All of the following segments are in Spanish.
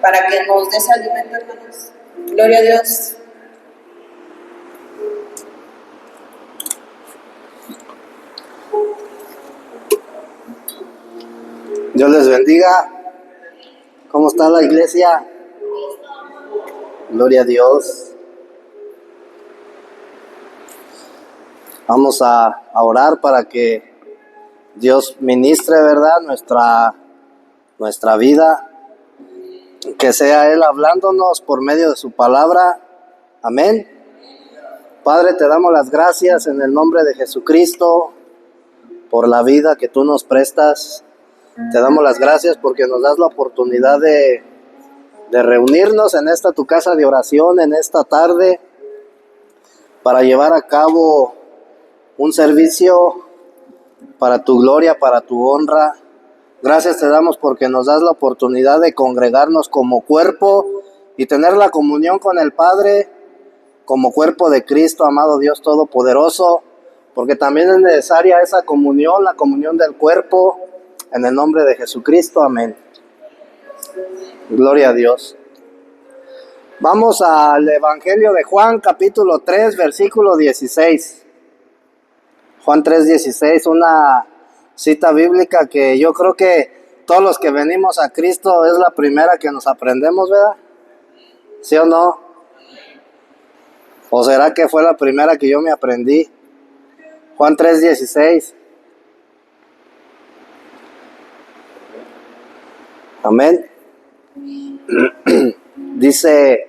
para que nos des alimento, hermanos. Gloria a Dios. Dios les bendiga. ¿Cómo está la iglesia? Gloria a Dios. Vamos a orar para que Dios ministre, ¿verdad? Nuestra vida. Que sea Él hablándonos por medio de su palabra. Amén. Padre, te damos las gracias en el nombre de Jesucristo por la vida que tú nos prestas. Te damos las gracias porque nos das la oportunidad de reunirnos en esta tu casa de oración en esta tarde para llevar a cabo un servicio para tu gloria, para tu honra. Gracias te damos porque nos das la oportunidad de congregarnos como cuerpo y tener la comunión con el Padre como cuerpo de Cristo, amado Dios Todopoderoso, porque también es necesaria esa comunión, la comunión del cuerpo, en el nombre de Jesucristo, amén. Gloria a Dios. Vamos al Evangelio de Juan, capítulo 3, versículo 16. Juan 3:16, una cita bíblica que yo creo que todos los que venimos a Cristo es la primera que nos aprendemos, ¿verdad? ¿Sí o no? ¿O será que fue la primera que yo me aprendí? Juan 3:16. Amén. Dice,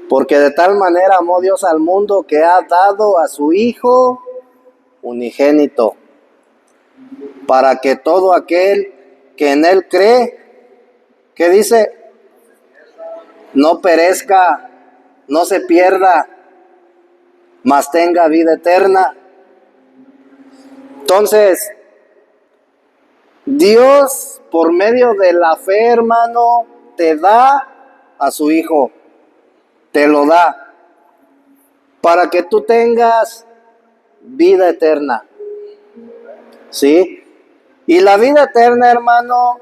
porque de tal manera amó Dios al mundo que ha dado a su Hijo unigénito, para que todo aquel que en Él cree, ¿qué dice? No perezca, no se pierda, mas tenga vida eterna. Entonces, Dios, por medio de la fe, hermano, te da a su Hijo, te lo da, para que tú tengas vida eterna, ¿sí? Y la vida eterna, hermano,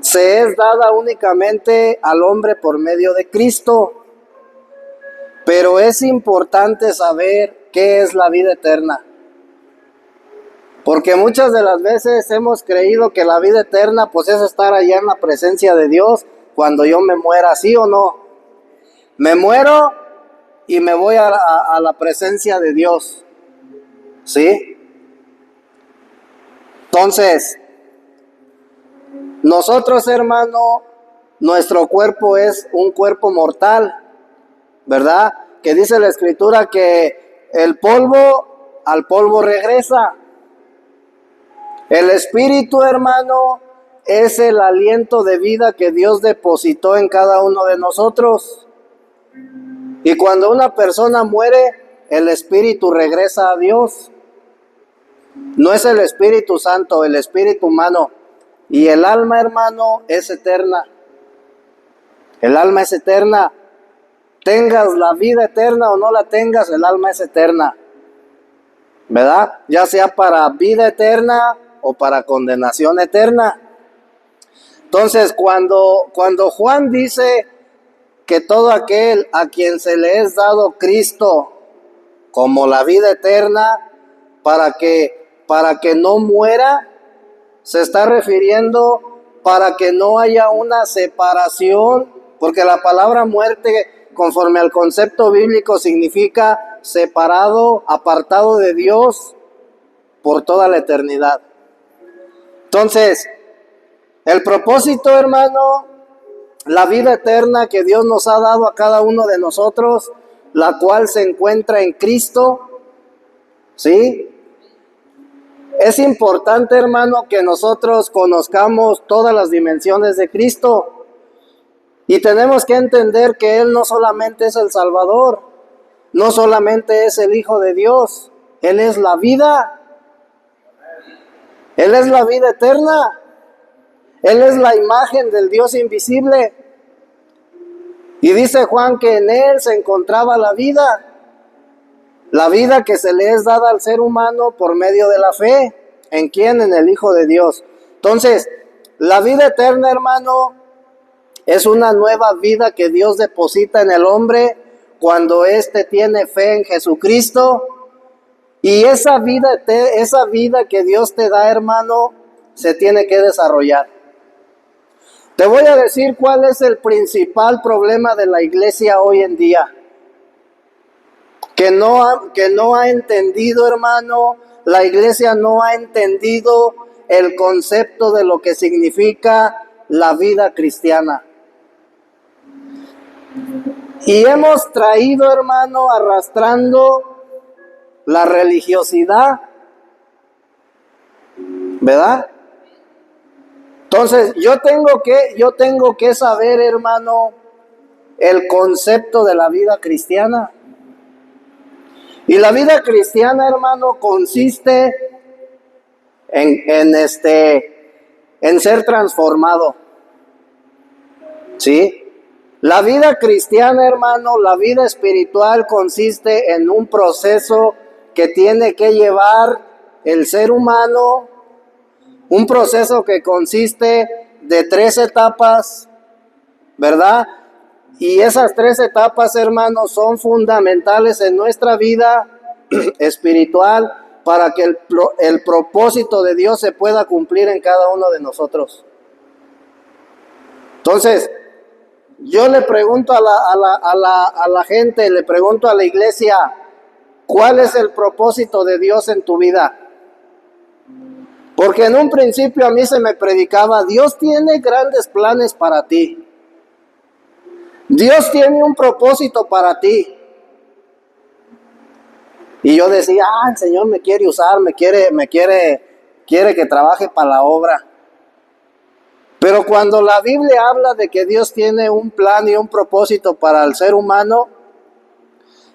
se es dada únicamente al hombre por medio de Cristo, pero es importante saber qué es la vida eterna. Porque muchas de las veces hemos creído que la vida eterna pues es estar allá en la presencia de Dios cuando yo me muera, ¿sí o no? Me muero y me voy a la presencia de Dios, ¿sí? Entonces, nosotros, hermano, nuestro cuerpo es un cuerpo mortal, ¿verdad? Que dice la Escritura que el polvo al polvo regresa. El espíritu, hermano, es el aliento de vida que Dios depositó en cada uno de nosotros. Y cuando una persona muere, el espíritu regresa a Dios. No es el Espíritu Santo, el espíritu humano. Y el alma, hermano, es eterna. El alma es eterna. Tengas la vida eterna o no la tengas, el alma es eterna, ¿verdad? Ya sea para vida eterna o para condenación eterna. Entonces, cuando Juan dice que todo aquel a quien se le es dado Cristo como la vida eterna, para que no muera, se está refiriendo para que no haya una separación, porque la palabra muerte, conforme al concepto bíblico, significa separado, apartado de Dios por toda la eternidad. Entonces, el propósito, hermano, la vida eterna que Dios nos ha dado a cada uno de nosotros, la cual se encuentra en Cristo, ¿sí? Es importante, hermano, que nosotros conozcamos todas las dimensiones de Cristo y tenemos que entender que Él no solamente es el Salvador, no solamente es el Hijo de Dios, Él es la vida. Él es la vida eterna. Él es la imagen del Dios invisible. Y dice Juan que en Él se encontraba la vida que se le es dada al ser humano por medio de la fe. ¿En quién? En el Hijo de Dios. Entonces, la vida eterna, hermano, es una nueva vida que Dios deposita en el hombre cuando éste tiene fe en Jesucristo. Y esa vida que Dios te da, hermano, se tiene que desarrollar. Te voy a decir cuál es el principal problema de la iglesia hoy en día. Que no ha entendido, hermano, la iglesia no ha entendido el concepto de lo que significa la vida cristiana. Y hemos traído, hermano, arrastrando la religiosidad, ¿verdad? Entonces, yo tengo que saber, hermano, el concepto de la vida cristiana. Y la vida cristiana, hermano, consiste en ser transformado. ¿Sí? La vida cristiana, hermano, la vida espiritual consiste en un proceso que tiene que llevar el ser humano, un proceso que consiste de 3 etapas, ¿verdad? Y esas 3 etapas, hermanos, son fundamentales en nuestra vida espiritual para que el propósito de Dios se pueda cumplir en cada uno de nosotros. Entonces, yo le pregunto a la gente, le pregunto a la iglesia, ¿cuál es el propósito de Dios en tu vida? Porque en un principio a mí se me predicaba, Dios tiene grandes planes para ti. Dios tiene un propósito para ti. Y yo decía, el Señor me quiere usar, quiere que trabaje para la obra. Pero cuando la Biblia habla de que Dios tiene un plan y un propósito para el ser humano,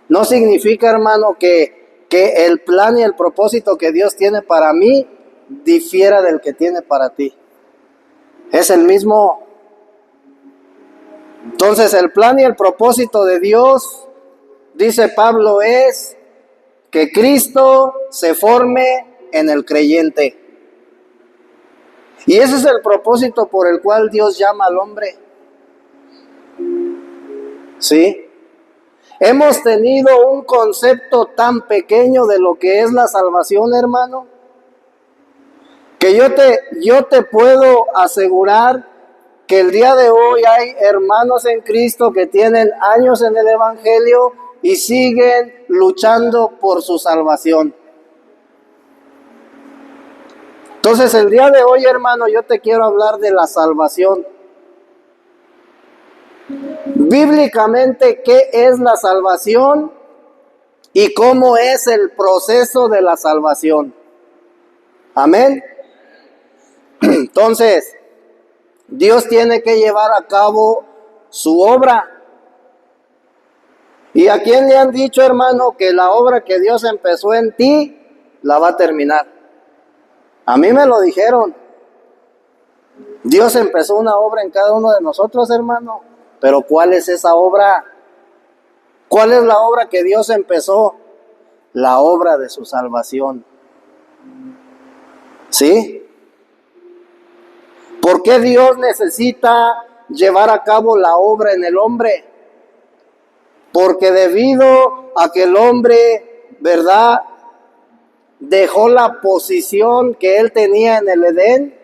no significa, hermano, que el plan y el propósito que Dios tiene para mí difiera del que tiene para ti. Es el mismo. Entonces, el plan y el propósito de Dios, dice Pablo, es que Cristo se forme en el creyente. Y ese es el propósito por el cual Dios llama al hombre. ¿Sí? Hemos tenido un concepto tan pequeño de lo que es la salvación, hermano, que yo te puedo asegurar que el día de hoy hay hermanos en Cristo que tienen años en el Evangelio y siguen luchando por su salvación. Entonces, el día de hoy, hermano, yo te quiero hablar de la salvación. Bíblicamente, ¿qué es la salvación y cómo es el proceso de la salvación? Amén. Entonces, Dios tiene que llevar a cabo su obra. ¿Y a quién le han dicho, hermano, que la obra que Dios empezó en ti, la va a terminar? A mí me lo dijeron. Dios empezó una obra en cada uno de nosotros, hermano. Pero ¿cuál es esa obra? ¿Cuál es la obra que Dios empezó? La obra de su salvación. ¿Sí? ¿Por qué Dios necesita llevar a cabo la obra en el hombre? Porque debido a que el hombre, ¿verdad?, dejó la posición que él tenía en el Edén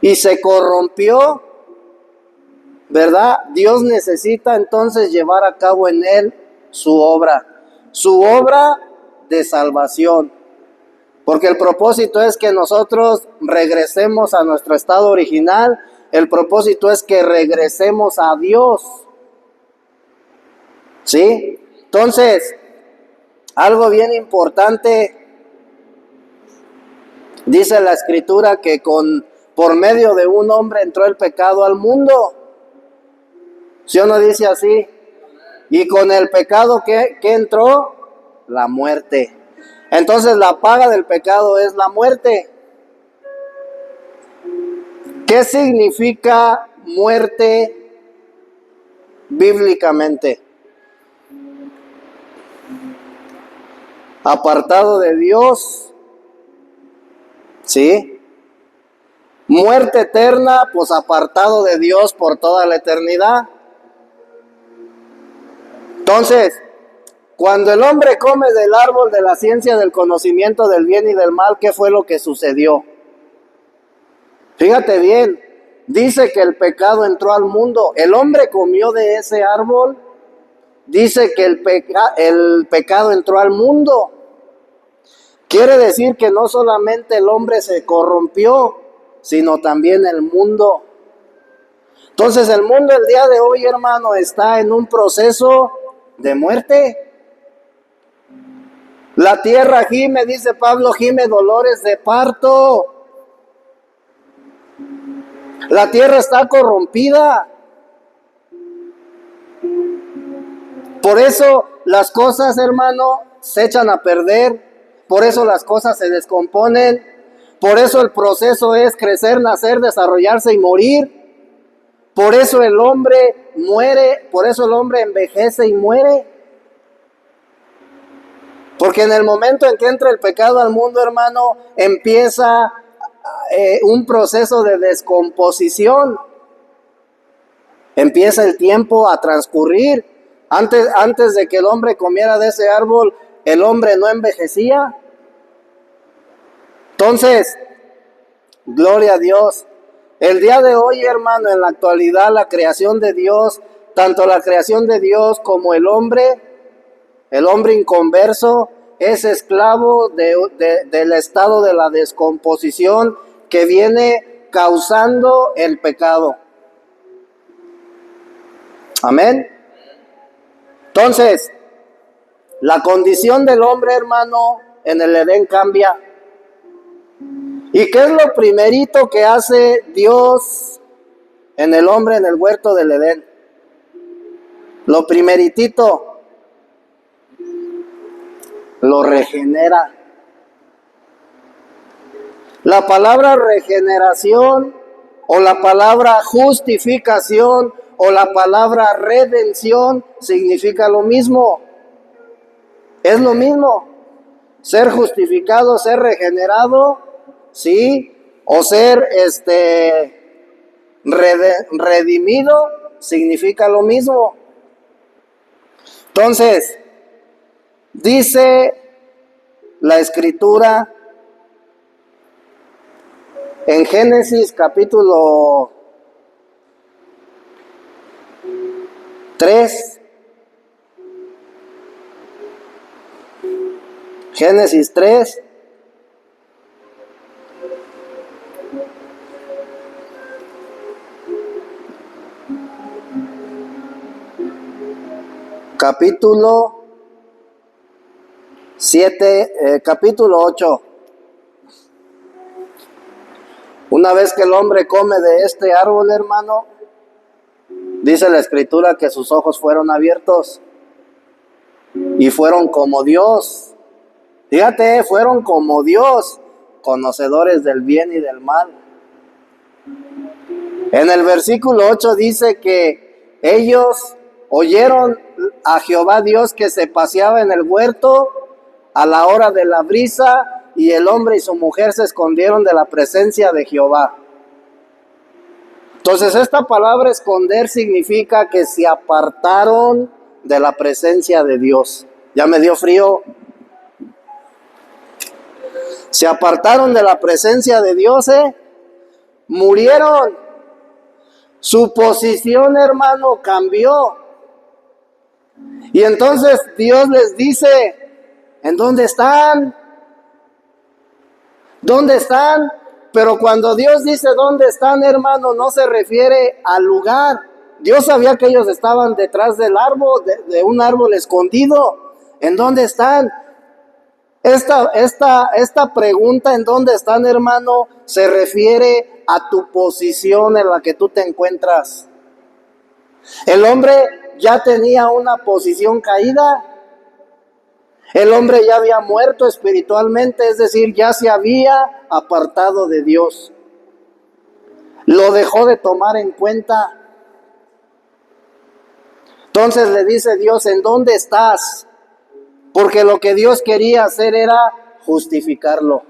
y se corrompió, ¿verdad? Dios necesita entonces llevar a cabo en él su obra de salvación. Porque el propósito es que nosotros regresemos a nuestro estado original, el propósito es que regresemos a Dios. ¿Sí? Entonces, algo bien importante, dice la Escritura que por medio de un hombre entró el pecado al mundo. ¿Sí o no dice así? Y con el pecado que entró, la muerte. Entonces la paga del pecado es la muerte. ¿Qué significa muerte bíblicamente? Apartado de Dios, ¿sí? Muerte eterna, pues apartado de Dios por toda la eternidad. Entonces, cuando el hombre come del árbol de la ciencia del conocimiento del bien y del mal, ¿qué fue lo que sucedió? Fíjate bien, dice que el pecado entró al mundo. El hombre comió de ese árbol. Dice que el pecado entró al mundo. Quiere decir que no solamente el hombre se corrompió, sino también el mundo. Entonces el mundo el día de hoy, hermano, está en un proceso de muerte. La tierra gime, dice Pablo, gime dolores de parto. La tierra está corrompida. Por eso las cosas, hermano, se echan a perder. Por eso las cosas se descomponen. Por eso el proceso es crecer, nacer, desarrollarse y morir. Por eso el hombre muere, por eso el hombre envejece y muere. Porque en el momento en que entra el pecado al mundo, hermano, empieza un proceso de descomposición. Empieza el tiempo a transcurrir. Antes de que el hombre comiera de ese árbol, el hombre no envejecía. Entonces, gloria a Dios. El día de hoy, hermano, en la actualidad, la creación de Dios, tanto la creación de Dios como el hombre inconverso, es esclavo del estado de la descomposición que viene causando el pecado. Amén. Entonces, la condición del hombre, hermano, en el Edén cambia. ¿Y qué es lo primerito que hace Dios en el hombre en el huerto del Edén? Lo primeritito, lo regenera. La palabra regeneración o la palabra justificación o la palabra redención significa lo mismo. Es lo mismo. Ser justificado, ser regenerado, ¿sí? O ser redimido significa lo mismo. Entonces, dice la Escritura en Génesis capítulo 3, Génesis 3, capítulo 7, capítulo 8. Una vez que el hombre come de este árbol, hermano, dice la Escritura que sus ojos fueron abiertos y fueron como Dios. Fíjate, fueron como Dios, conocedores del bien y del mal. En el versículo 8 dice que ellos oyeron a Jehová Dios que se paseaba en el huerto a la hora de la brisa, y el hombre y su mujer se escondieron de la presencia de Jehová. Entonces, esta palabra esconder significa que se apartaron de la presencia de Dios. Ya me dio frío. Se apartaron de la presencia de Dios, murieron. Su posición, hermano, cambió. Y entonces Dios les dice, ¿en dónde están? ¿Dónde están? Pero cuando Dios dice dónde están, hermano, no se refiere al lugar. Dios sabía que ellos estaban detrás del árbol, de un árbol escondido. ¿En dónde están? Esta pregunta, ¿en dónde están, hermano?, se refiere a tu posición en la que tú te encuentras. El hombre ya tenía una posición caída. El hombre ya había muerto espiritualmente, es decir, ya se había apartado de Dios. Lo dejó de tomar en cuenta. Entonces le dice Dios, ¿en dónde estás? Porque lo que Dios quería hacer era justificarlo.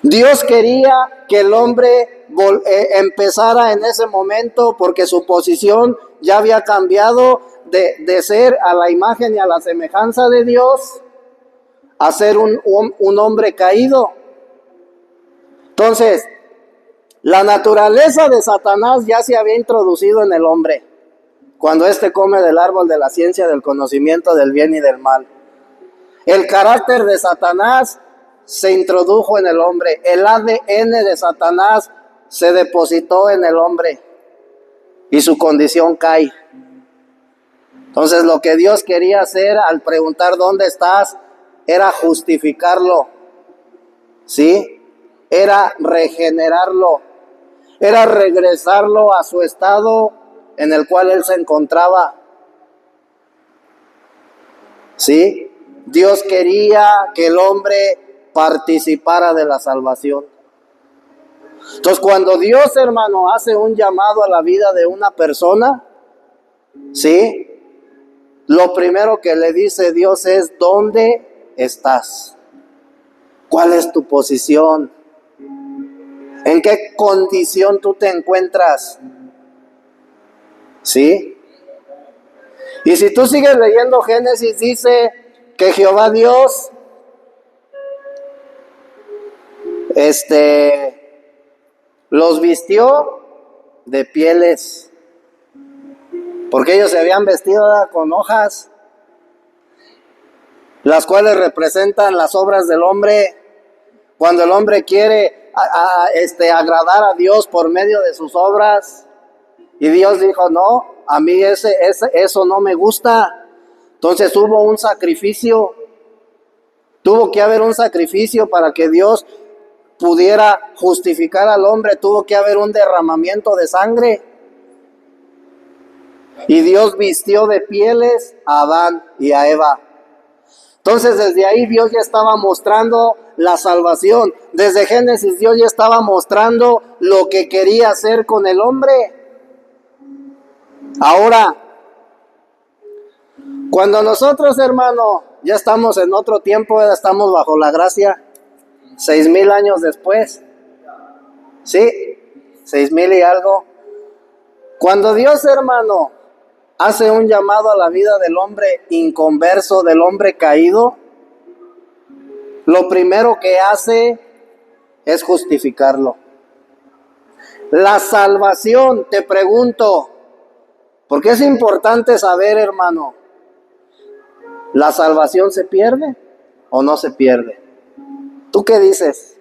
Dios quería que el hombre empezara en ese momento porque su posición ya había cambiado de ser a la imagen y a la semejanza de Dios a ser un hombre caído. Entonces, la naturaleza de Satanás ya se había introducido en el hombre cuando éste come del árbol de la ciencia del conocimiento del bien y del mal. El carácter de Satanás se introdujo en el hombre. El ADN de Satanás se depositó en el hombre y su condición cae. Entonces, lo que Dios quería hacer al preguntar dónde estás era justificarlo, ¿sí? Era regenerarlo, era regresarlo a su estado en el cual él se encontraba, ¿sí? Dios quería que el hombre participara de la salvación. Entonces, cuando Dios, hermano, hace un llamado a la vida de una persona, ¿sí? Lo primero que le dice Dios es: ¿dónde estás? ¿Cuál es tu posición? ¿En qué condición tú te encuentras? ¿Sí? Y si tú sigues leyendo Génesis, dice que Jehová Dios los vistió de pieles, porque ellos se habían vestido con hojas, las cuales representan las obras del hombre. Cuando el hombre quiere agradar a Dios por medio de sus obras, y Dios dijo: no, a mí eso no me gusta. Entonces hubo un sacrificio, tuvo que haber un sacrificio para que Dios pudiera justificar al hombre, tuvo que haber un derramamiento de sangre. Y Dios vistió de pieles a Adán y a Eva. Entonces, desde ahí Dios ya estaba mostrando la salvación. Desde Génesis Dios ya estaba mostrando lo que quería hacer con el hombre. Ahora, cuando nosotros, hermano, ya estamos en otro tiempo, ya estamos bajo la gracia, 6,000 años después, ¿sí? 6,000 y algo. Cuando Dios, hermano, hace un llamado a la vida del hombre inconverso, del hombre caído, lo primero que hace es justificarlo. La salvación, te pregunto, porque es importante saber, hermano, ¿la salvación se pierde o no se pierde? ¿Tú qué dices?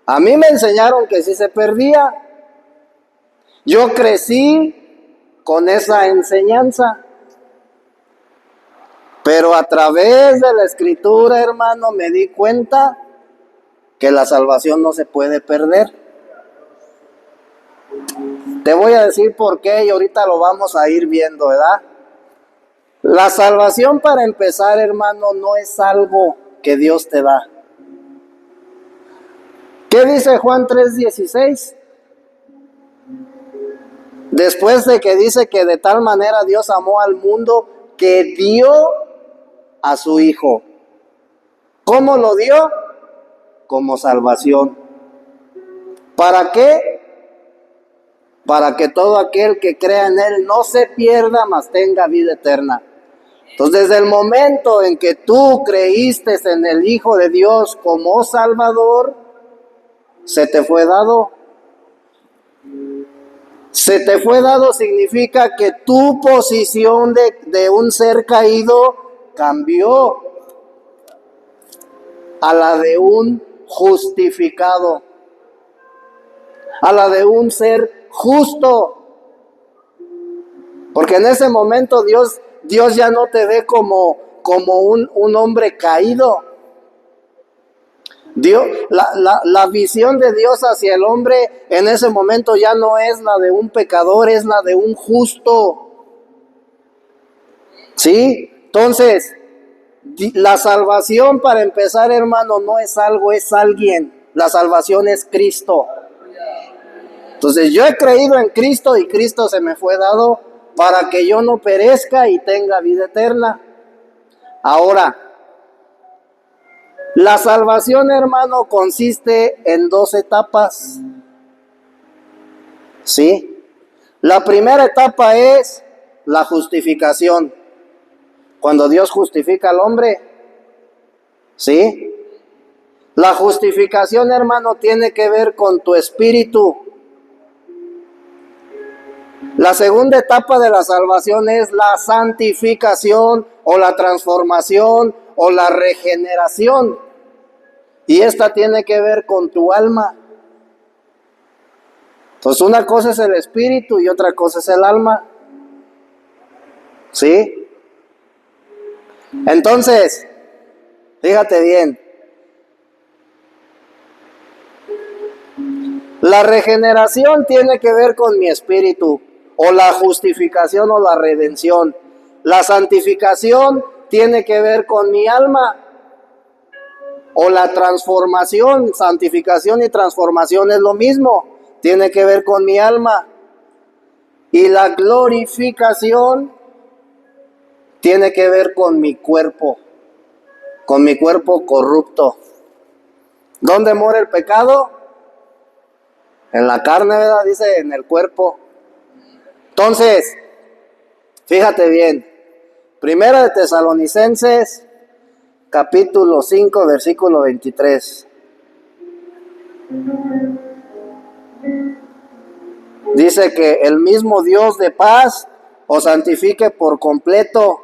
A mí me enseñaron que sí se perdía. Yo crecí con esa enseñanza, pero a través de la Escritura, hermano, me di cuenta que la salvación no se puede perder. Te voy a decir por qué y ahorita lo vamos a ir viendo, ¿verdad? La salvación, para empezar, hermano, no es algo que Dios te da. ¿Qué dice Juan 3:16? Después de que dice que de tal manera Dios amó al mundo que dio a su Hijo. ¿Cómo lo dio? Como salvación. ¿Para qué? Para que todo aquel que crea en Él no se pierda, mas tenga vida eterna. Entonces, desde el momento en que tú creíste en el Hijo de Dios como Salvador, se te fue dado. Se te fue dado significa que tu posición de un ser caído cambió a la de un justificado, a la de un ser justo. Porque en ese momento Dios ya no te ve como un hombre caído. Dios, la visión de Dios hacia el hombre en ese momento ya no es la de un pecador, es la de un justo. ¿Sí? Entonces, la salvación, para empezar, hermano, no es algo, es alguien. La salvación es Cristo. Entonces, yo he creído en Cristo y Cristo se me fue dado para que yo no perezca y tenga vida eterna. Ahora, La salvación, hermano, consiste en dos etapas. ¿Sí? La primera etapa es la justificación. Cuando Dios justifica al hombre, ¿sí? La justificación, hermano, tiene que ver con tu espíritu. La segunda etapa de la salvación es la santificación o la transformación o la regeneración. Y esta tiene que ver con tu alma. Entonces una cosa es el espíritu y otra cosa es el alma. ¿Sí? Entonces, fíjate bien. La regeneración tiene que ver con mi espíritu, o la justificación o la redención. La santificación tiene que ver con mi alma, o la transformación. Santificación y transformación es lo mismo, tiene que ver con mi alma. Y la glorificación tiene que ver con mi cuerpo corrupto. ¿Dónde mora el pecado? En la carne, ¿verdad? Dice en el cuerpo. Entonces, fíjate bien. Primera de Tesalonicenses, capítulo 5, versículo 23. Dice que el mismo Dios de paz os santifique por completo.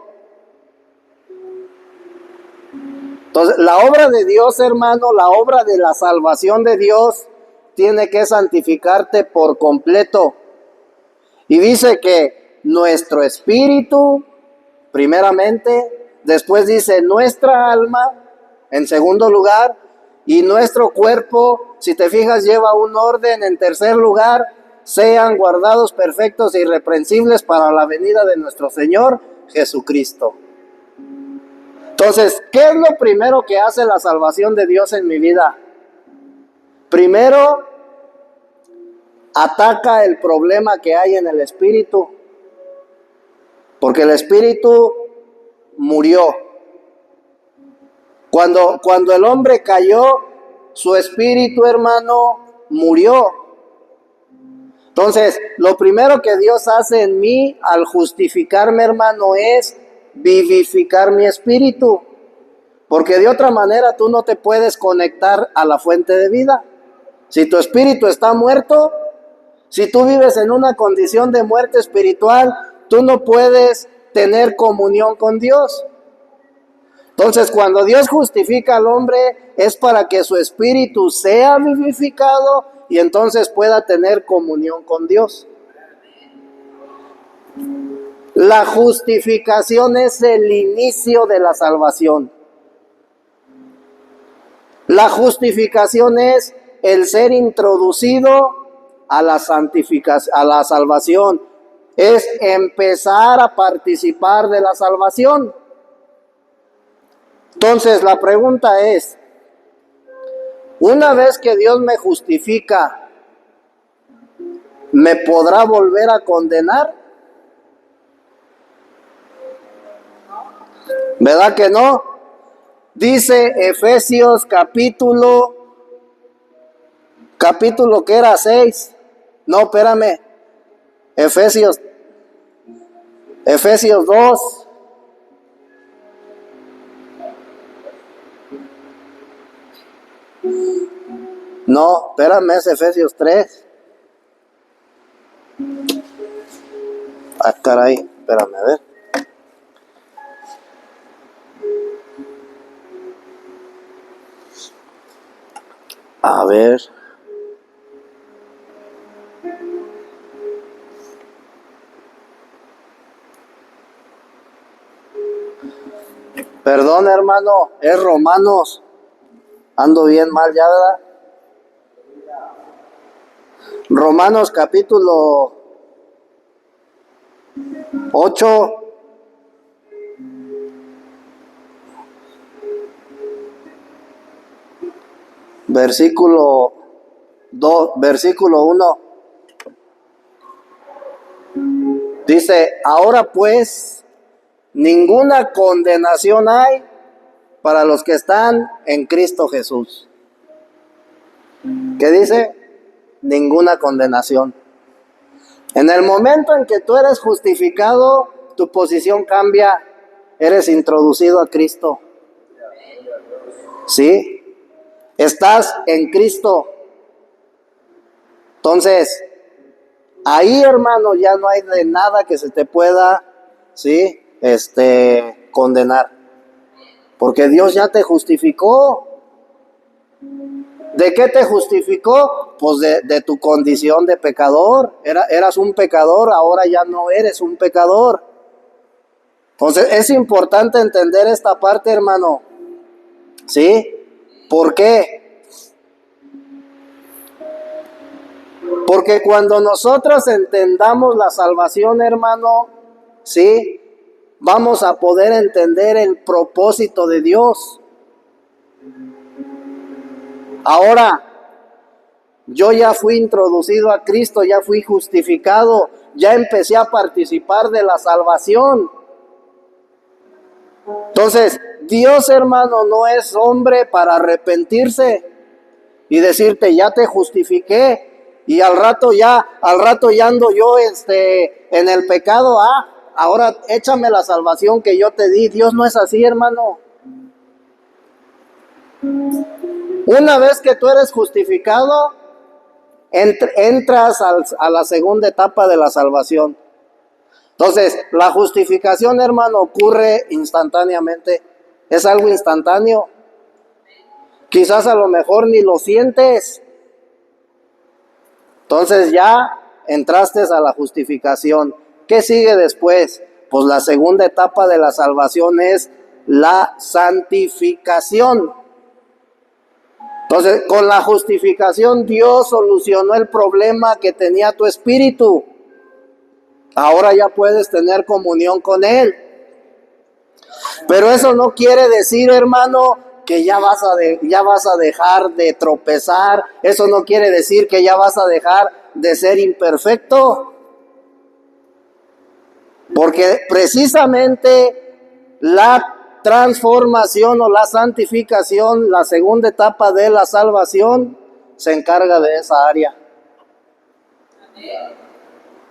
Entonces, la obra de Dios, hermano, la obra de la salvación de Dios, tiene que santificarte por completo. Y dice que nuestro espíritu, primeramente, después dice nuestra alma, en segundo lugar, y nuestro cuerpo, si te fijas, lleva un orden, en tercer lugar, sean guardados perfectos e irreprensibles para la venida de nuestro Señor Jesucristo. Entonces, ¿qué es lo primero que hace la salvación de Dios en mi vida? Primero, ataca el problema que hay en el espíritu, porque el espíritu murió. Cuando el hombre cayó, su espíritu, hermano, murió. Entonces, lo primero que Dios hace en mí al justificarme, hermano, es vivificar mi espíritu, porque de otra manera tú no te puedes conectar a la fuente de vida. Si tu espíritu está muerto, si tú vives en una condición de muerte espiritual, tú no puedes tener comunión con Dios. Entonces, cuando Dios justifica al hombre, es para que su espíritu sea vivificado y entonces pueda tener comunión con Dios. La justificación es el inicio de la salvación. La justificación es el ser introducido a la santificación, a la salvación. Es empezar a participar de la salvación. Entonces la pregunta es, una vez que Dios me justifica, ¿me podrá volver a condenar? ¿Verdad que no? Dice Efesios capítulo que era 6. No, espérame. Efesios 2. No, espérame, es Efesios 3. Ah, caray, espérame, a ver. A ver. Perdón, hermano, es Romanos. Ando bien mal ya, ¿verdad? Romanos capítulo 8. Versículo 2, versículo 1. Dice, ahora pues, ninguna condenación hay para los que están en Cristo Jesús. ¿Qué dice? Ninguna condenación. En el momento en que tú eres justificado, tu posición cambia, eres introducido a Cristo. ¿Sí? Estás en Cristo. Entonces, ahí, hermano, ya no hay de nada que se te pueda, ¿sí? Condenar. Porque Dios ya te justificó. ¿De qué te justificó? Pues de tu condición de pecador. Eras un pecador, ahora ya no eres un pecador. Entonces, es importante entender esta parte, hermano. ¿Sí? ¿Por qué? Porque cuando nosotros entendamos la salvación, hermano, ¿sí? Vamos a poder entender el propósito de Dios. Ahora, yo ya fui introducido a Cristo, ya fui justificado, ya empecé a participar de la salvación. Entonces, Dios, hermano, no es hombre para arrepentirse y decirte, ya te justifiqué y al rato ya ando yo en el pecado, ahora échame la salvación que yo te di. Dios no es así, hermano. Una vez que tú eres justificado, entras a la segunda etapa de la salvación. Entonces, la justificación, hermano, ocurre instantáneamente. Es algo instantáneo. Quizás a lo mejor ni lo sientes. Entonces ya entraste a la justificación. ¿Qué sigue después? Pues la segunda etapa de la salvación es la santificación. Entonces, con la justificación Dios solucionó el problema que tenía tu espíritu. Ahora ya puedes tener comunión con Él. Pero eso no quiere decir, hermano, que ya vas a dejar de tropezar. Eso no quiere decir que ya vas a dejar de ser imperfecto. Porque precisamente la transformación o la santificación, la segunda etapa de la salvación, se encarga de esa área.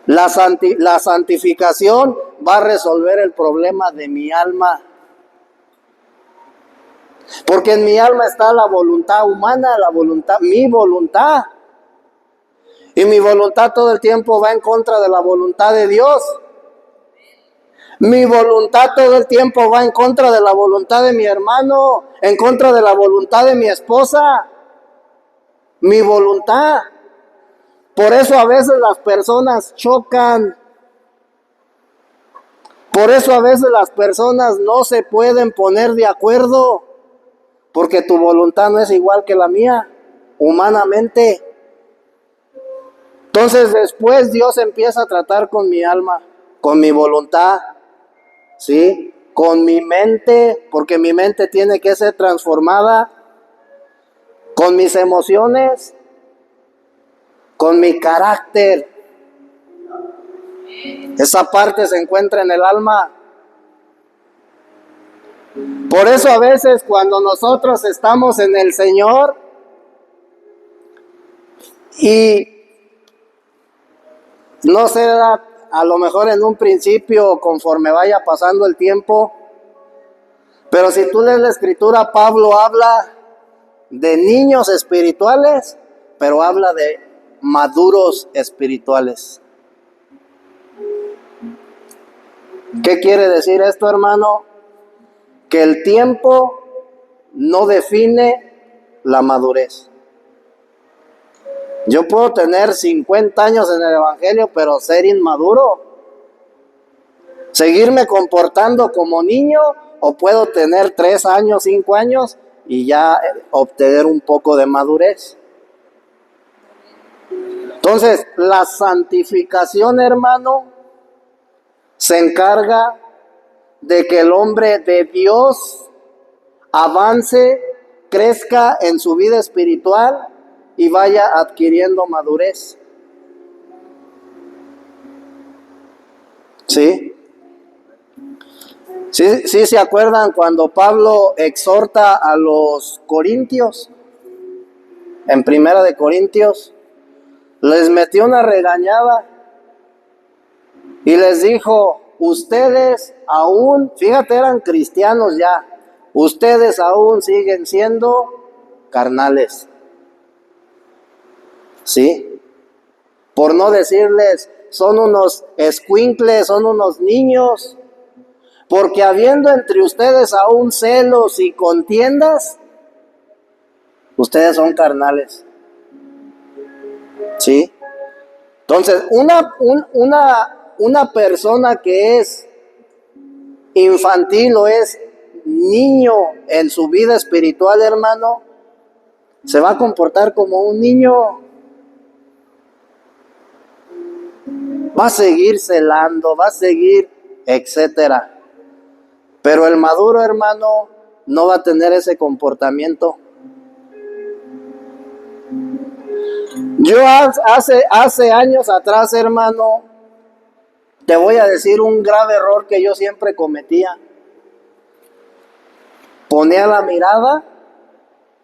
La santificación va a resolver el problema de mi alma. Porque en mi alma está la voluntad humana, mi voluntad. Y mi voluntad todo el tiempo va en contra de la voluntad de Dios. Mi voluntad todo el tiempo va en contra de la voluntad de mi hermano, en contra de la voluntad de mi esposa. Mi voluntad. Por eso a veces las personas chocan. Por eso a veces las personas no se pueden poner de acuerdo. Porque tu voluntad no es igual que la mía, humanamente. Entonces después Dios empieza a tratar con mi alma, con mi voluntad, ¿sí? Con mi mente, porque mi mente tiene que ser transformada, con mis emociones, con mi carácter. Esa parte se encuentra en el alma. Por eso a veces cuando nosotros estamos en el Señor y no se da a lo mejor en un principio conforme vaya pasando el tiempo, pero si tú lees la escritura, Pablo habla de niños espirituales, pero habla de maduros espirituales. ¿Qué quiere decir esto, hermano? Que el tiempo no define la madurez. Yo puedo tener 50 años en el Evangelio, pero ser inmaduro. Seguirme comportando como niño, o puedo tener 3 años, 5 años y ya obtener un poco de madurez. Entonces, la santificación, hermano, se encarga de que el hombre de Dios avance, crezca en su vida espiritual y vaya adquiriendo madurez. ¿Sí? Sí, sí se acuerdan cuando Pablo exhorta a los corintios, en Primera de Corintios, les metió una regañada y les dijo, ustedes aún, fíjate, eran cristianos ya, ustedes aún siguen siendo carnales, ¿sí? Por no decirles, son unos escuincles, son unos niños, porque habiendo entre ustedes aún celos y contiendas, ustedes son carnales, ¿sí? Entonces, una persona que es infantil o es niño en su vida espiritual, hermano, se va a comportar como un niño. Va a seguir celando, va a seguir, etcétera. Pero el maduro, hermano, no va a tener ese comportamiento. Yo hace años atrás, hermano, te voy a decir un grave error que yo siempre cometía. Ponía la mirada,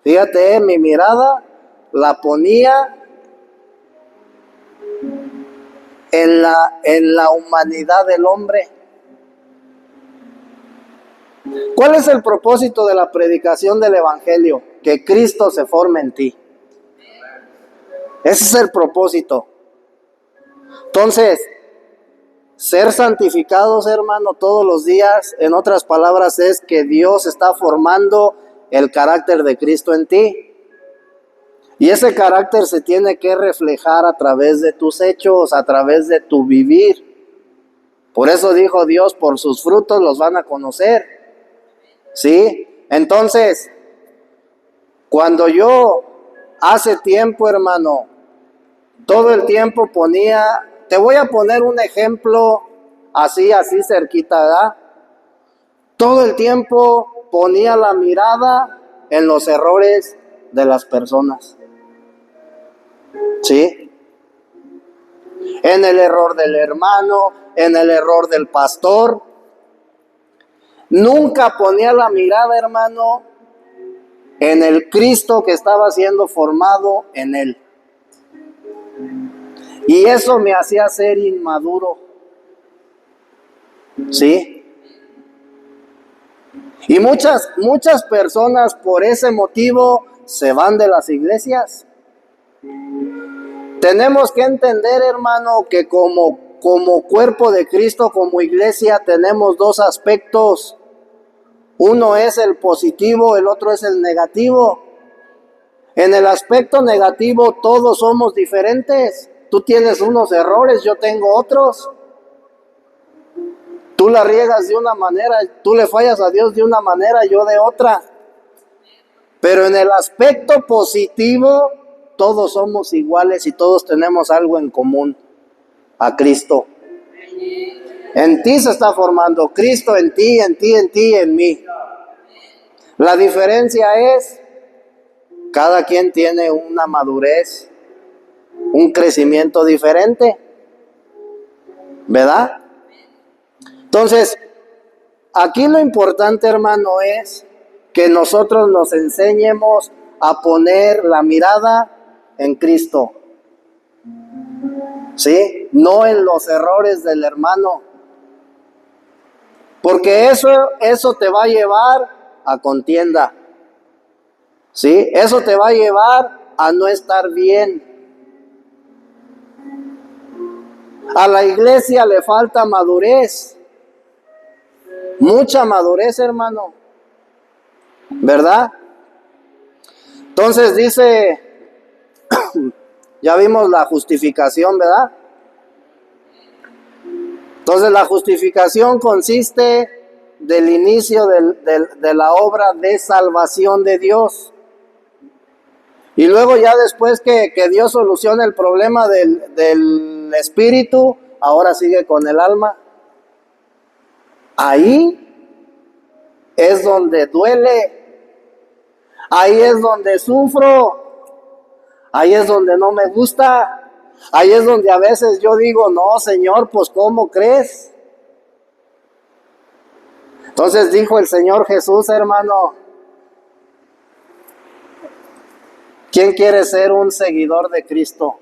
fíjate, mi mirada la ponía en la humanidad del hombre. ¿Cuál es el propósito de la predicación del Evangelio? Que Cristo se forme en ti. Ese es el propósito. Entonces, ser santificados, hermano, todos los días, en otras palabras, es que Dios está formando el carácter de Cristo en ti. Y ese carácter se tiene que reflejar a través de tus hechos, a través de tu vivir. Por eso dijo Dios, por sus frutos los van a conocer. ¿Sí? Entonces, cuando yo hace tiempo, hermano, todo el tiempo ponía, te voy a poner un ejemplo así cerquita, ¿verdad? Todo el tiempo ponía la mirada en los errores de las personas. ¿Sí? En el error del hermano, en el error del pastor. Nunca ponía la mirada, hermano, en el Cristo que estaba siendo formado en él. Y eso me hacía ser inmaduro. ¿Sí? Y muchas personas por ese motivo se van de las iglesias. Tenemos que entender, hermano, que como cuerpo de Cristo, como iglesia, tenemos dos aspectos. Uno es el positivo, el otro es el negativo. En el aspecto negativo todos somos diferentes. Tú tienes unos errores, yo tengo otros. Tú la riegas de una manera, tú le fallas a Dios de una manera, yo de otra. Pero en el aspecto positivo, todos somos iguales y todos tenemos algo en común, a Cristo. En ti se está formando Cristo, en ti, en mí. La diferencia es, cada quien tiene una madurez, un crecimiento diferente, ¿verdad? Entonces, aquí lo importante, hermano, es que nosotros nos enseñemos a poner la mirada en Cristo, ¿sí? No en los errores del hermano, porque eso te va a llevar a contienda, ¿sí? Eso te va a llevar a no estar bien. A la iglesia le falta madurez, mucha madurez, hermano, ¿verdad? Entonces dice, ya vimos la justificación, ¿verdad? Entonces la justificación consiste del inicio de la obra de salvación de Dios. Y luego ya después que Dios soluciona el problema del espíritu, ahora sigue con el alma. Ahí es donde duele, ahí es donde sufro, ahí es donde no me gusta, ahí es donde a veces yo digo, no, Señor, pues ¿cómo crees? Entonces dijo el Señor Jesús, hermano, ¿quién quiere ser un seguidor de Cristo?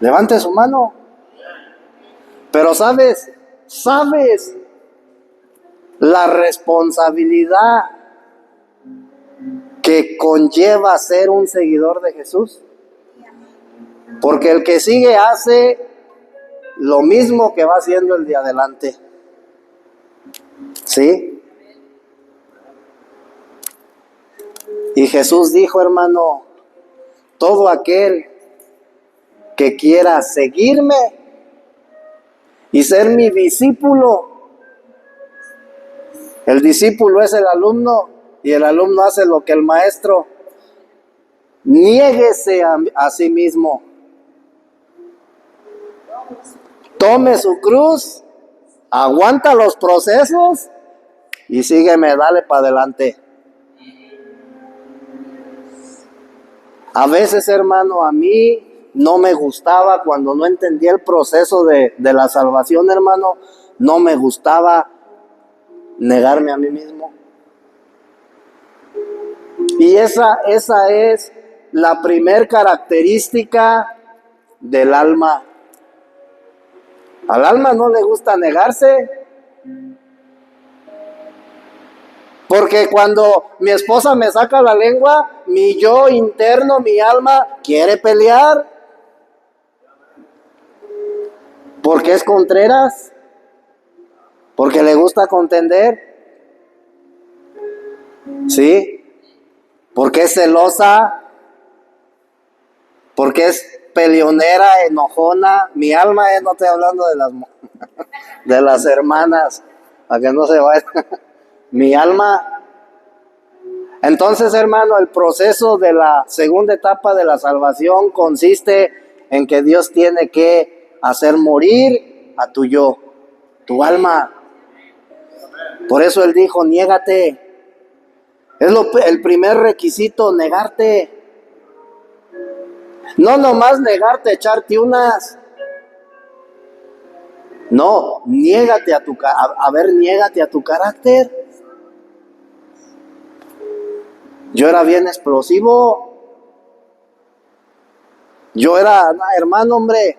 Levante su mano. Pero sabes la responsabilidad que conlleva ser un seguidor de Jesús. Porque el que sigue hace lo mismo que va haciendo el de adelante. ¿Sí? Y Jesús dijo, hermano, todo aquel que quiera seguirme y ser mi discípulo. El discípulo es el alumno y el alumno hace lo que el maestro. Niéguese a sí mismo. Tome su cruz, aguanta los procesos y sígueme, dale para adelante. A veces, hermano, a mí no me gustaba cuando no entendía el proceso de la salvación, hermano, no me gustaba negarme a mí mismo. Y esa es la primer característica del alma. Al alma no le gusta negarse. Porque cuando mi esposa me saca la lengua, mi yo interno, mi alma, quiere pelear. Porque es contreras. Porque le gusta contender. ¿Sí? Porque es celosa. Porque es peleonera, enojona. Mi alma no estoy hablando de las hermanas, para que no se vayan. Mi alma. Entonces, hermano, el proceso de la segunda etapa de la salvación consiste en que Dios tiene que hacer morir a tu yo, tu alma. Por eso Él dijo, niégate. Es el primer requisito, negarte. No nomás negarte, echarte unas. No, niégate niégate a tu carácter. Yo era bien explosivo. Yo era, hermano, hombre,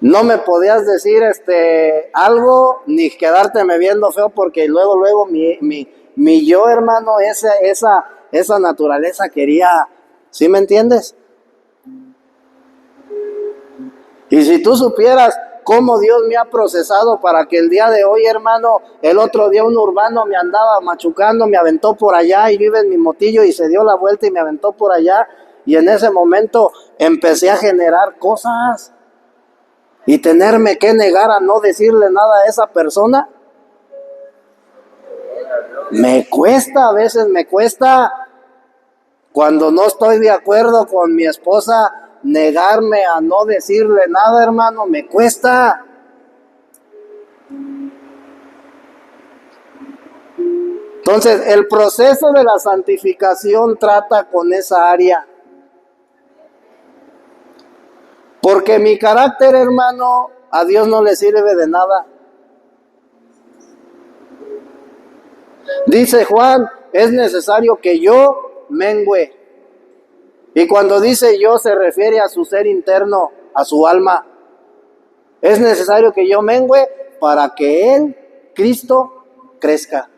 no me podías decir algo ni quedárteme viendo feo porque luego mi yo, hermano, esa naturaleza quería, ¿sí me entiendes? Y si tú supieras cómo Dios me ha procesado para que el día de hoy, hermano, el otro día un urbano me andaba machucando, me aventó por allá y yo iba en mi motillo y se dio la vuelta y me aventó por allá y en ese momento empecé a generar cosas y tenerme que negar a no decirle nada a esa persona. Me cuesta, a veces me cuesta, cuando no estoy de acuerdo con mi esposa, negarme a no decirle nada, hermano, me cuesta. Entonces, el proceso de la santificación trata con esa área. Porque mi carácter, hermano, a Dios no le sirve de nada. Dice Juan, es necesario que yo mengüe. Y cuando dice yo se refiere a su ser interno, a su alma. Es necesario que yo mengüe para que Él, Cristo, crezca.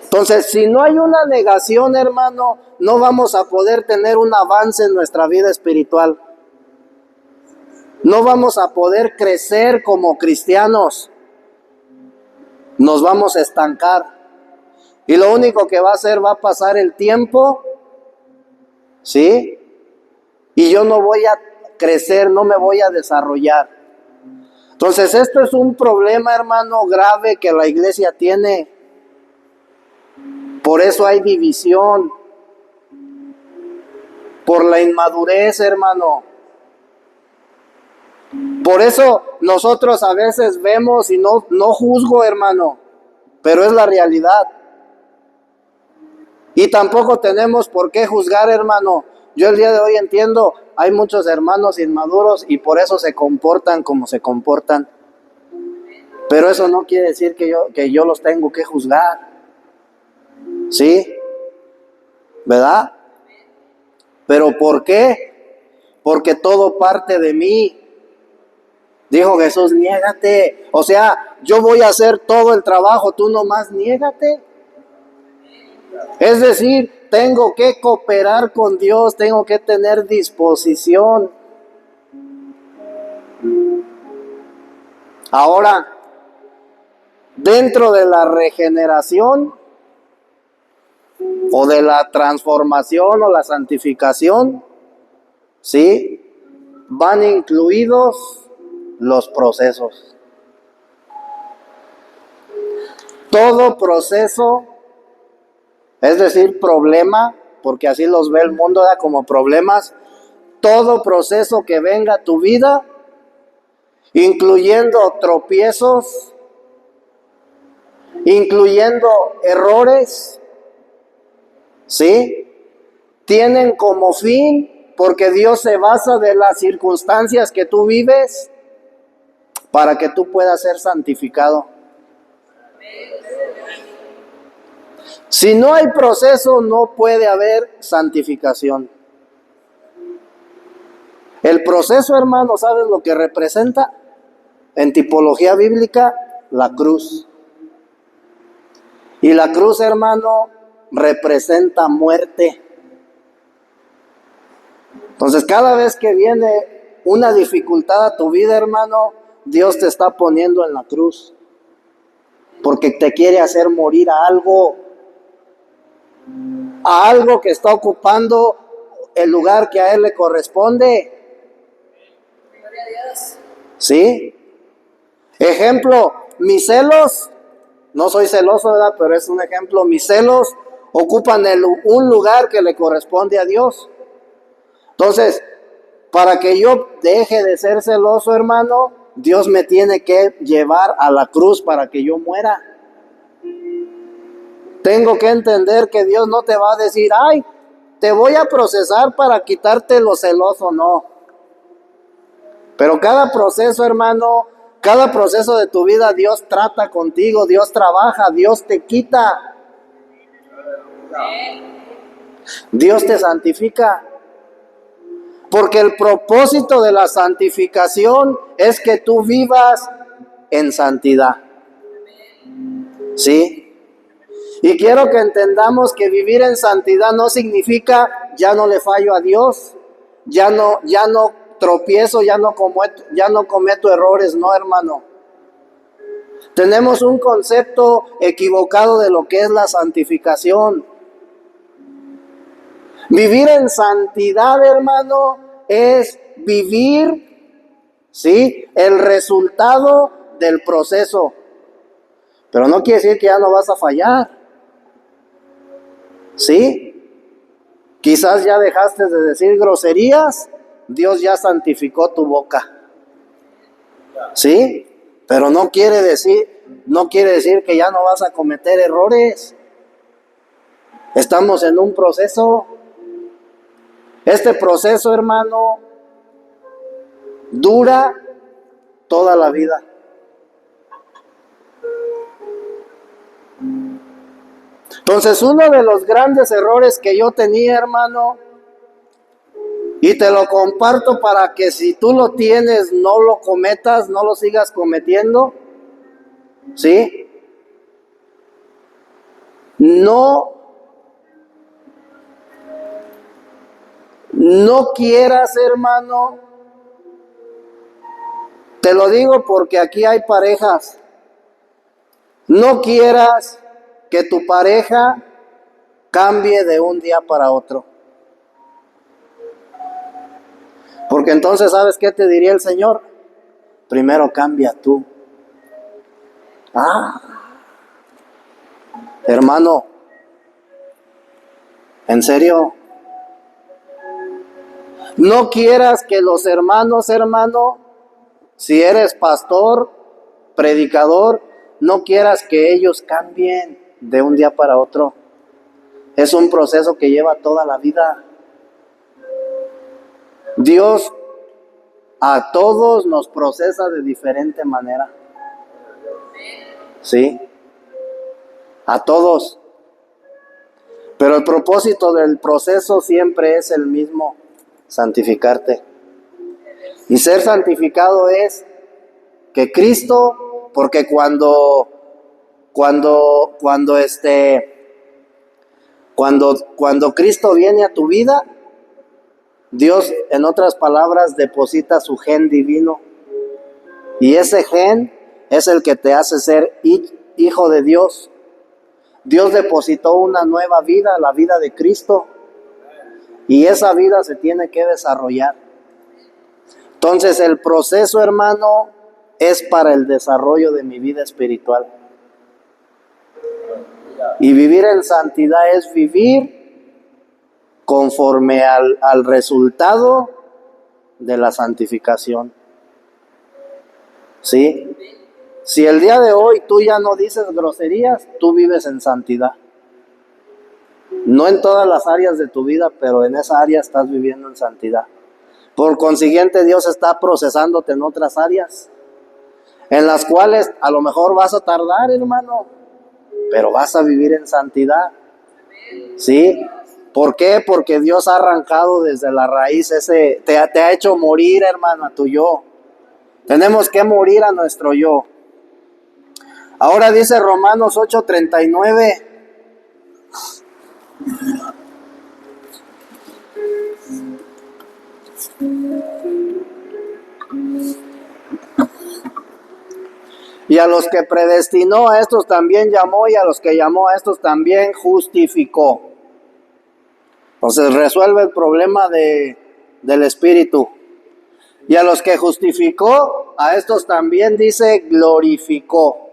Entonces, si no hay una negación, hermano, no vamos a poder tener un avance en nuestra vida espiritual. No vamos a poder crecer como cristianos. Nos vamos a estancar. Y lo único que va a hacer, va a pasar el tiempo, ¿sí? Y yo no voy a crecer, no me voy a desarrollar. Entonces, esto es un problema, hermano, grave que la iglesia tiene. Por eso hay división. Por la inmadurez, hermano. Por eso nosotros a veces vemos y no juzgo, hermano, pero es la realidad. Y tampoco tenemos por qué juzgar, hermano. Yo el día de hoy entiendo, hay muchos hermanos inmaduros y por eso se comportan como se comportan. Pero eso no quiere decir que yo los tengo que juzgar. ¿Sí? ¿Verdad? ¿Pero por qué? Porque todo parte de mí. Dijo Jesús, niégate. O sea, yo voy a hacer todo el trabajo, tú nomás niégate. Es decir, tengo que cooperar con Dios, tengo que tener disposición. Ahora, dentro de la regeneración o de la transformación o la santificación, ¿sí? Van incluidos los procesos. Todo proceso, es decir, problema, porque así los ve el mundo, ¿verdad? Como problemas. Todo proceso que venga a tu vida, incluyendo tropiezos, incluyendo errores, ¿sí? Tienen como fin, porque Dios se basa de las circunstancias que tú vives, para que tú puedas ser santificado. Si no hay proceso, no puede haber santificación. El proceso, hermano, ¿sabes lo que representa? En tipología bíblica, la cruz. Y la cruz, hermano, representa muerte. Entonces, cada vez que viene una dificultad a tu vida, hermano, Dios te está poniendo en la cruz. Porque te quiere hacer morir a algo que está ocupando el lugar que a Él le corresponde. Gloria a Dios. ¿Sí? Ejemplo, mis celos, no soy celoso, ¿verdad? Pero es un ejemplo, mis celos ocupan un lugar que le corresponde a Dios. Entonces, para que yo deje de ser celoso, hermano, Dios me tiene que llevar a la cruz para que yo muera. Tengo que entender que Dios no te va a decir, ay, te voy a procesar para quitarte lo celoso, no. Pero cada proceso, hermano, cada proceso de tu vida, Dios trata contigo, Dios trabaja, Dios te quita. Dios te santifica. Porque el propósito de la santificación es que tú vivas en santidad. ¿Sí? Y quiero que entendamos que vivir en santidad no significa ya no le fallo a Dios, ya no tropiezo, ya no cometo errores, no, hermano. Tenemos un concepto equivocado de lo que es la santificación. Vivir en santidad, hermano, es vivir, ¿sí?, el resultado del proceso. Pero no quiere decir que ya no vas a fallar. ¿Sí? Quizás ya dejaste de decir groserías, Dios ya santificó tu boca. ¿Sí? Pero no quiere decir que ya no vas a cometer errores. Estamos en un proceso. Este proceso, hermano, dura toda la vida. Entonces, uno de los grandes errores que yo tenía, hermano, y te lo comparto para que si tú lo tienes, no lo cometas, no lo sigas cometiendo, ¿sí? No quieras, hermano, te lo digo porque aquí hay parejas, no quieras que tu pareja cambie de un día para otro. Porque entonces, ¿sabes qué te diría el Señor? Primero cambia tú. Hermano, ¿en serio? No quieras que los hermanos, hermano, si eres pastor, predicador, no quieras que ellos cambien de un día para otro. Es un proceso que lleva toda la vida. Dios a todos nos procesa de diferente manera. ¿Sí? A todos. Pero el propósito del proceso siempre es el mismo, santificarte. Y ser santificado es que Cristo, porque cuando Cristo viene a tu vida, Dios, en otras palabras, deposita su gen divino. Y ese gen es el que te hace ser hijo de Dios. Dios depositó una nueva vida, la vida de Cristo. Y esa vida se tiene que desarrollar. Entonces el proceso, hermano, es para el desarrollo de mi vida espiritual. Y vivir en santidad es vivir conforme al resultado de la santificación. ¿Sí? Si el día de hoy tú ya no dices groserías, tú vives en santidad. No en todas las áreas de tu vida, pero en esa área estás viviendo en santidad. Por consiguiente, Dios está procesándote en otras áreas, en las cuales a lo mejor vas a tardar, hermano, pero vas a vivir en santidad. ¿Sí? ¿Por qué? Porque Dios ha arrancado desde la raíz te ha hecho morir, hermano, a tu yo. Tenemos que morir a nuestro yo. Ahora dice Romanos 8:39. Y a los que predestinó, a estos también llamó, y a los que llamó, a estos también justificó. Entonces resuelve el problema del espíritu. Y a los que justificó, a estos también dice glorificó.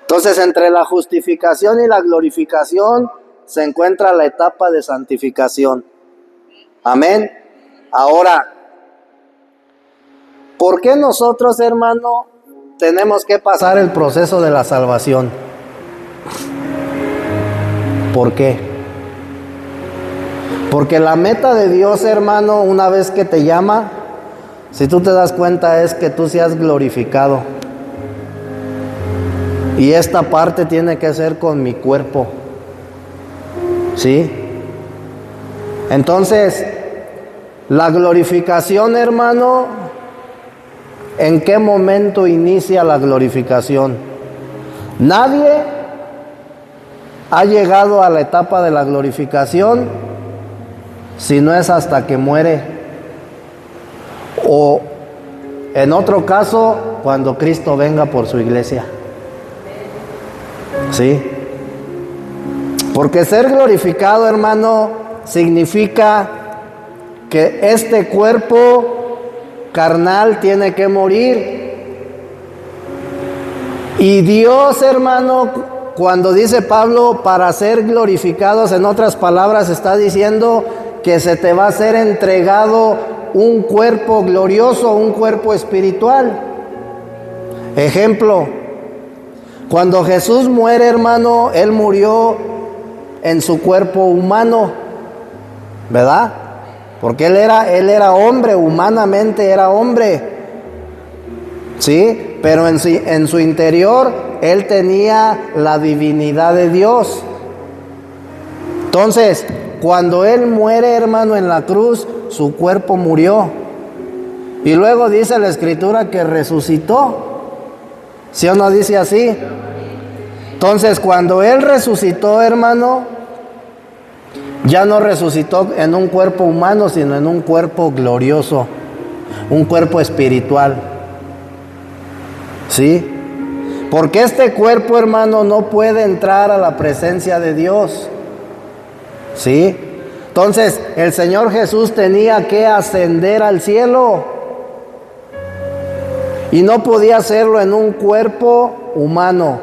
Entonces entre la justificación y la glorificación se encuentra la etapa de santificación. Amén. Ahora, ¿por qué nosotros, hermano, tenemos que pasar el proceso de la salvación? ¿Por qué? Porque la meta de Dios, hermano, una vez que te llama, si tú te das cuenta, es que tú seas glorificado. Y esta parte tiene que ser con mi cuerpo. ¿Sí? Entonces, la glorificación, hermano, ¿en qué momento inicia la glorificación? Nadie ha llegado a la etapa de la glorificación si no es hasta que muere, o en otro caso, cuando Cristo venga por su iglesia. ¿Sí? Porque ser glorificado, hermano, significa que este cuerpo carnal tiene que morir. Y Dios, hermano, cuando dice Pablo para ser glorificados, en otras palabras está diciendo que se te va a ser entregado un cuerpo glorioso, un cuerpo espiritual. Ejemplo, cuando Jesús muere, hermano, Él murió en su cuerpo humano, ¿verdad? Porque Él era hombre, humanamente era hombre, ¿sí? Pero en su interior Él tenía la divinidad de Dios. Entonces, cuando Él muere, hermano, en la cruz, su cuerpo murió. Y luego dice la Escritura que resucitó. ¿Sí o no dice así? Entonces, cuando Él resucitó, hermano, ya no resucitó en un cuerpo humano, sino en un cuerpo glorioso, un cuerpo espiritual. ¿Sí? Porque este cuerpo, hermano, no puede entrar a la presencia de Dios. ¿Sí? Entonces, el Señor Jesús tenía que ascender al cielo. Y no podía hacerlo en un cuerpo humano.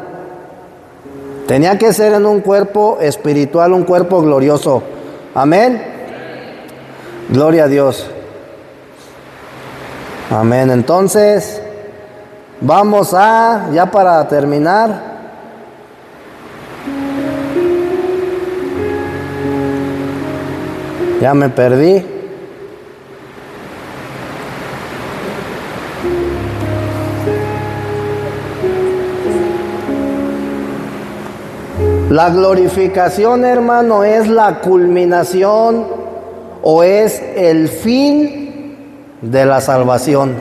Tenía que ser en un cuerpo espiritual, un cuerpo glorioso. Amén. Gloria a Dios. Amén. Entonces, vamos ya para terminar. Ya me perdí. La glorificación, hermano, es la culminación o es el fin de la salvación.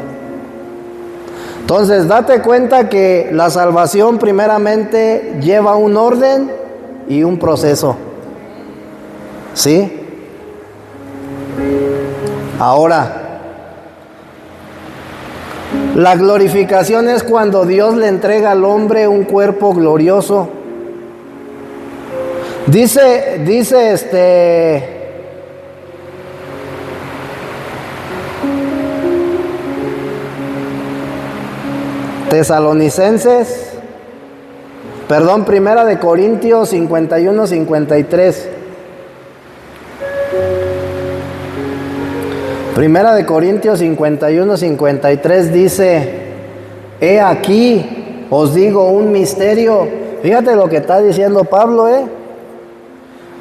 Entonces, date cuenta que la salvación primeramente lleva un orden y un proceso. ¿Sí? Ahora, la glorificación es cuando Dios le entrega al hombre un cuerpo glorioso. Dice Primera de Corintios 51, 53. Primera de Corintios 51, 53 dice: he aquí, os digo un misterio. Fíjate lo que está diciendo Pablo,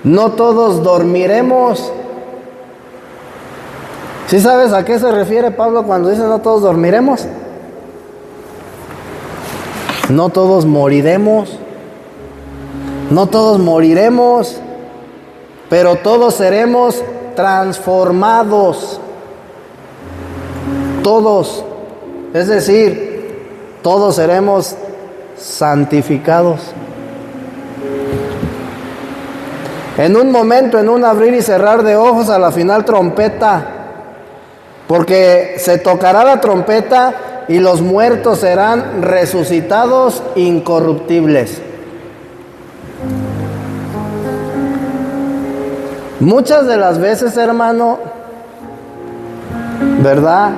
no todos dormiremos. ¿Sí sabes a qué se refiere Pablo cuando dice no todos dormiremos? No todos moriremos. No todos moriremos, pero todos seremos transformados. Todos. Es decir, todos seremos santificados. En un momento, en un abrir y cerrar de ojos, a la final trompeta, porque se tocará la trompeta y los muertos serán resucitados incorruptibles. Muchas de las veces, hermano, ¿verdad?,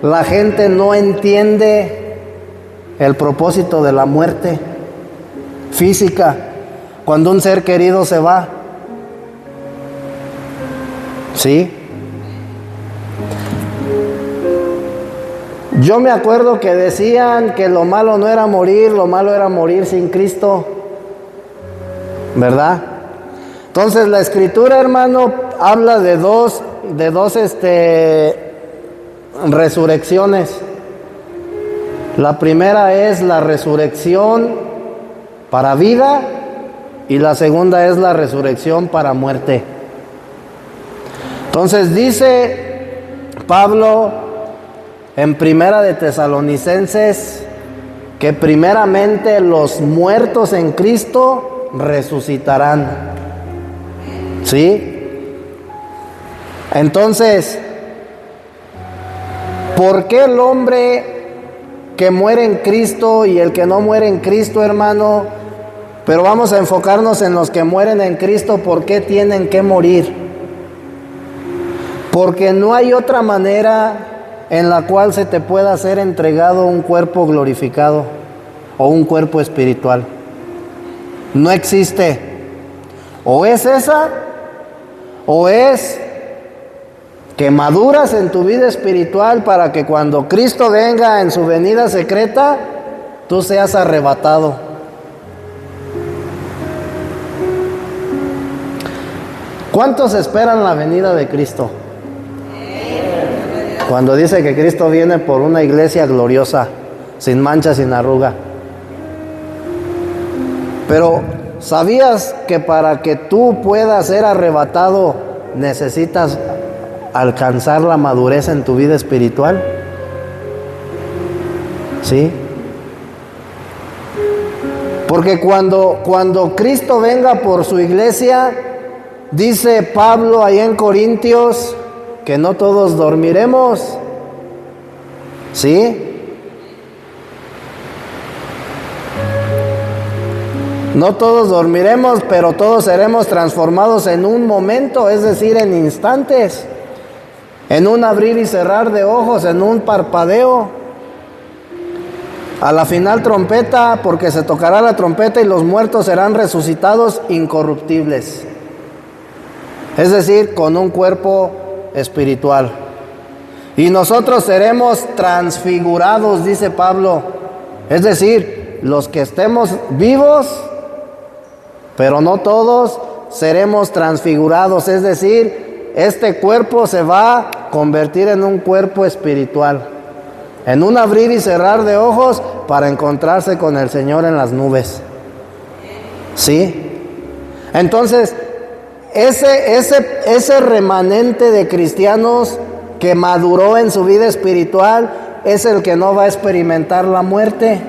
la gente no entiende el propósito de la muerte física cuando un ser querido se va. ¿Sí? Yo me acuerdo que decían que lo malo no era morir, lo malo era morir sin Cristo, ¿verdad? Entonces la Escritura, hermano, habla de dos resurrecciones. La primera es la resurrección para vida y la segunda es la resurrección para muerte. Entonces dice Pablo en Primera de Tesalonicenses que primeramente los muertos en Cristo resucitarán. ¿Sí? Entonces, ¿por qué el hombre que muere en Cristo y el que no muere en Cristo, hermano? Pero vamos a enfocarnos en los que mueren en Cristo. ¿Por qué tienen que morir? Porque no hay otra manera en la cual se te pueda ser entregado un cuerpo glorificado o un cuerpo espiritual. No existe. O es esa, o es que maduras en tu vida espiritual para que cuando Cristo venga en su venida secreta, tú seas arrebatado. ¿Cuántos esperan la venida de Cristo? Cuando dice que Cristo viene por una iglesia gloriosa, sin mancha, sin arruga. Pero ¿sabías que para que tú puedas ser arrebatado necesitas alcanzar la madurez en tu vida espiritual? ¿Sí? Porque cuando Cristo venga por su iglesia, dice Pablo ahí en Corintios que no todos dormiremos. ¿Sí? No todos dormiremos, pero todos seremos transformados en un momento, es decir, en instantes, en un abrir y cerrar de ojos, en un parpadeo. A la final trompeta, porque se tocará la trompeta y los muertos serán resucitados incorruptibles. Es decir, con un cuerpo espiritual. Y nosotros seremos transfigurados, dice Pablo. Es decir, los que estemos vivos, pero no todos, seremos transfigurados. Es decir, este cuerpo se va a convertir en un cuerpo espiritual, en un abrir y cerrar de ojos para encontrarse con el Señor en las nubes. ¿Sí? Entonces, ese remanente de cristianos que maduró en su vida espiritual es el que no va a experimentar la muerte.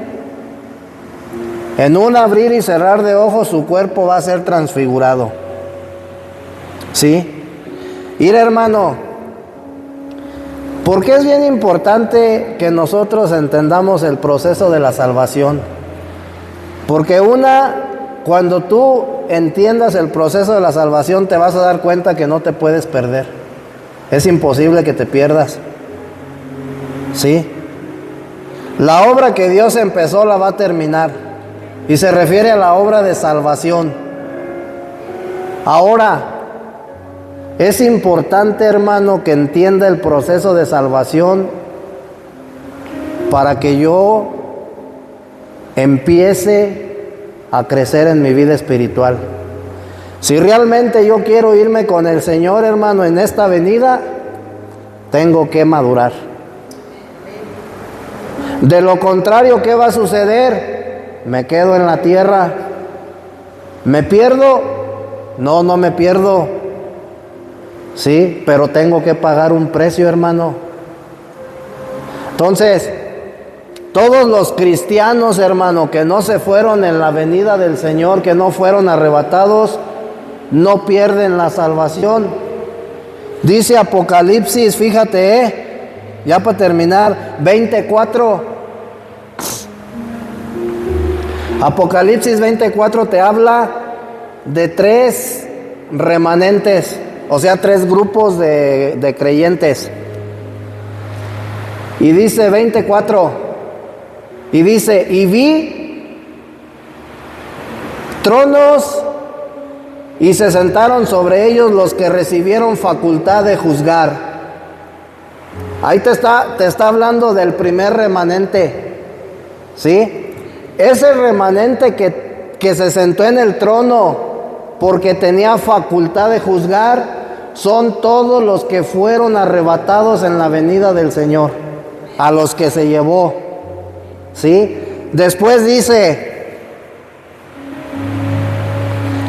En un abrir y cerrar de ojos su cuerpo va a ser transfigurado. ¿Sí? Mira, hermano, ¿por qué es bien importante que nosotros entendamos el proceso de la salvación? Porque cuando tú entiendas el proceso de la salvación, te vas a dar cuenta que no te puedes perder. Es imposible que te pierdas. ¿Sí? La obra que Dios empezó la va a terminar. Y se refiere a la obra de salvación. Ahora, es importante, hermano, que entienda el proceso de salvación para que yo empiece a crecer en mi vida espiritual. Si realmente yo quiero irme con el Señor, hermano, en esta venida, tengo que madurar. De lo contrario, ¿qué va a suceder? Me quedo en la tierra. ¿Me pierdo? No me pierdo. Sí, pero tengo que pagar un precio, hermano. Entonces, todos los cristianos, hermano, que no se fueron en la venida del Señor, que no fueron arrebatados, no pierden la salvación. Dice Apocalipsis, fíjate, ya para terminar, 24. Apocalipsis 24 te habla de 3 remanentes, o sea, 3 grupos de creyentes. Y dice 24, y dice, y vi tronos y se sentaron sobre ellos los que recibieron facultad de juzgar. Ahí te está hablando del primer remanente, ¿sí? Ese remanente que se sentó en el trono porque tenía facultad de juzgar, son todos los que fueron arrebatados en la venida del Señor, a los que se llevó, ¿sí? Después dice,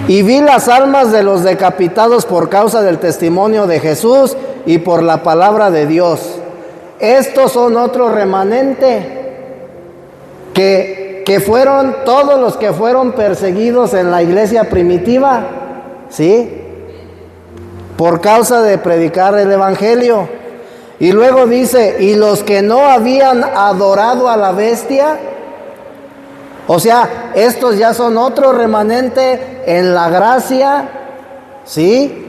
y vi las almas de los decapitados por causa del testimonio de Jesús y por la palabra de Dios. Estos son otro remanente que fueron todos los que fueron perseguidos en la iglesia primitiva, ¿sí? Por causa de predicar el evangelio. Y luego dice, y los que no habían adorado a la bestia, o sea, estos ya son otro remanente en la gracia, ¿sí?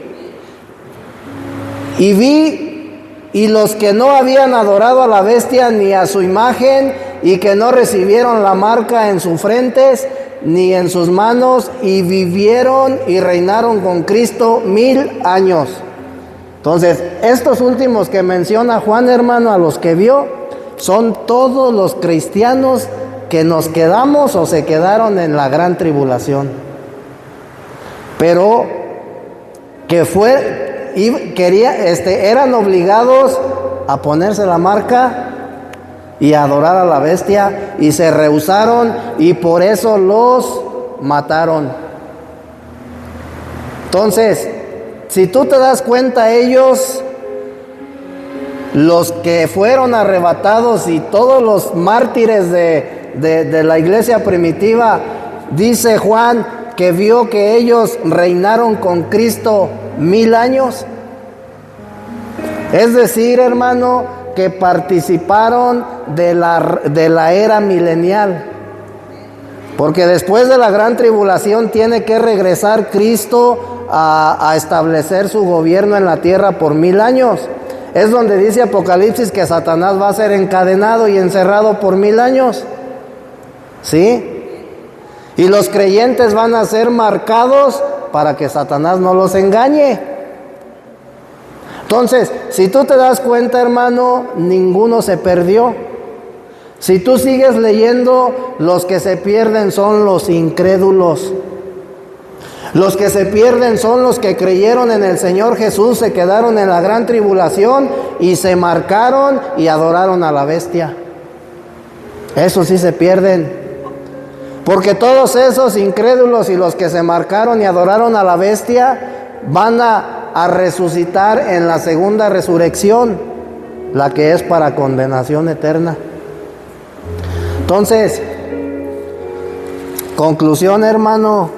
Y vi, y los que no habían adorado a la bestia ni a su imagen, y que no recibieron la marca en sus frentes ni en sus manos, y vivieron y reinaron con Cristo 1000 años. Entonces, estos últimos que menciona Juan, hermano, a los que vio, son todos los cristianos que nos quedamos o se quedaron en la gran tribulación. Pero que eran obligados a ponerse la marca y adorar a la bestia, y se rehusaron, y por eso los mataron. Entonces, si tú te das cuenta, ellos, los que fueron arrebatados y todos los mártires de la iglesia primitiva, dice Juan que vio que ellos reinaron con Cristo 1000 años. Es decir, hermano, que participaron de la era milenial. Porque después de la gran tribulación tiene que regresar Cristo a establecer su gobierno en la tierra por 1000 años. Es donde dice Apocalipsis que Satanás va a ser encadenado y encerrado por 1000 años. ¿Sí? Y los creyentes van a ser marcados para que Satanás no los engañe. Entonces, si tú te das cuenta, hermano, ninguno se perdió. Si tú sigues leyendo, los que se pierden son los incrédulos. Los que se pierden son los que creyeron en el Señor Jesús, se quedaron en la gran tribulación y se marcaron y adoraron a la bestia. Esos sí se pierden. Porque todos esos incrédulos y los que se marcaron y adoraron a la bestia van a resucitar en la segunda resurrección, la que es para condenación eterna. Entonces, conclusión, hermano,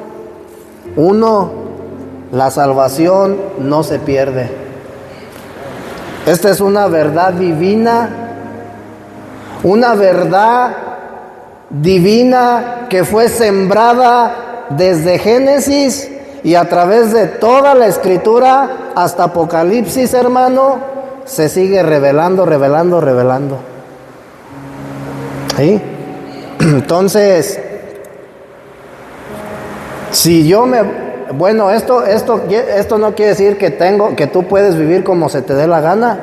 1, la salvación no se pierde. Esta es una verdad divina, una verdad divina que fue sembrada desde Génesis y a través de toda la Escritura hasta Apocalipsis, hermano, se sigue revelando. ¿Sí? Entonces, si yo bueno, esto no quiere decir que tú puedes vivir como se te dé la gana.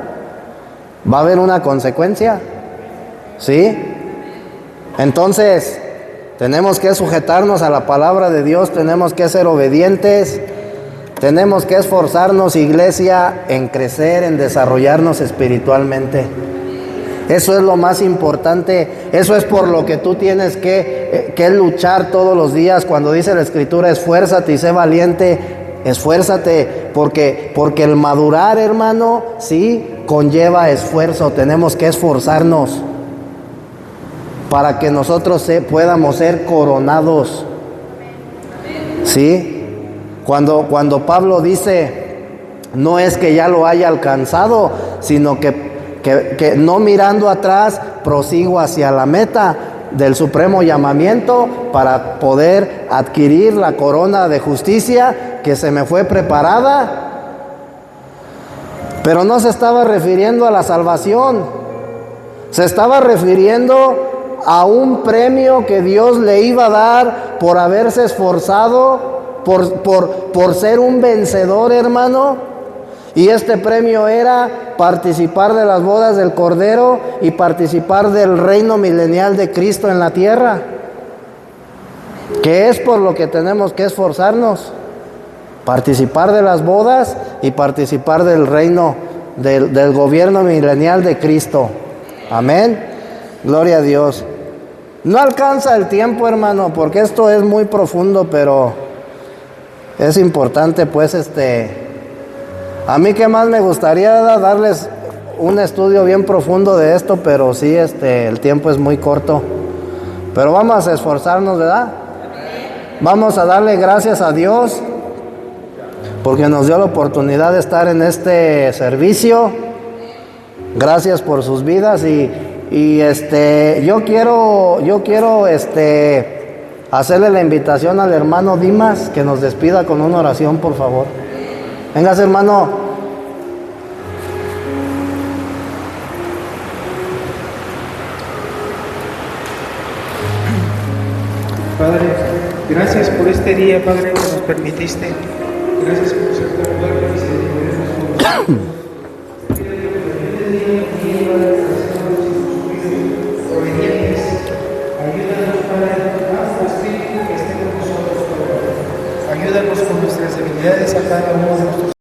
Va a haber una consecuencia, ¿sí? Entonces, tenemos que sujetarnos a la palabra de Dios, tenemos que ser obedientes, tenemos que esforzarnos, iglesia, en crecer, en desarrollarnos espiritualmente. Eso es lo más importante, eso es por lo que tú tienes que luchar todos los días. Cuando dice la Escritura, esfuérzate y sé valiente, esfuérzate, porque el madurar, hermano, sí, conlleva esfuerzo. Tenemos que esforzarnos para que nosotros podamos ser coronados, ¿sí? Cuando Pablo dice, no es que ya lo haya alcanzado, sino que no mirando atrás, prosigo hacia la meta del supremo llamamiento para poder adquirir la corona de justicia que se me fue preparada. Pero no se estaba refiriendo a la salvación, se estaba refiriendo a un premio que Dios le iba a dar por haberse esforzado, por ser un vencedor, hermano. Y este premio era participar de las bodas del Cordero y participar del reino milenial de Cristo en la tierra, que es por lo que tenemos que esforzarnos, participar de las bodas y participar del reino, del gobierno milenial de Cristo. Amén, gloria a Dios. No alcanza el tiempo, hermano, porque esto es muy profundo, pero es importante, pues, a mí que más me gustaría darles un estudio bien profundo de esto, pero sí, el tiempo es muy corto. Pero vamos a esforzarnos, ¿verdad? Vamos a darle gracias a Dios porque nos dio la oportunidad de estar en este servicio. Gracias por sus vidas y yo quiero hacerle la invitación al hermano Dimas que nos despida con una oración, por favor. Véngase, hermano. Padre, gracias por este día, Padre, que nos permitiste. Gracias por ser tan bueno y ser obedientes. Ayúdanos, Padre, a tu espíritu que esté con nosotros, Padre. Ayúdanos con nuestras debilidades a cada uno de nosotros.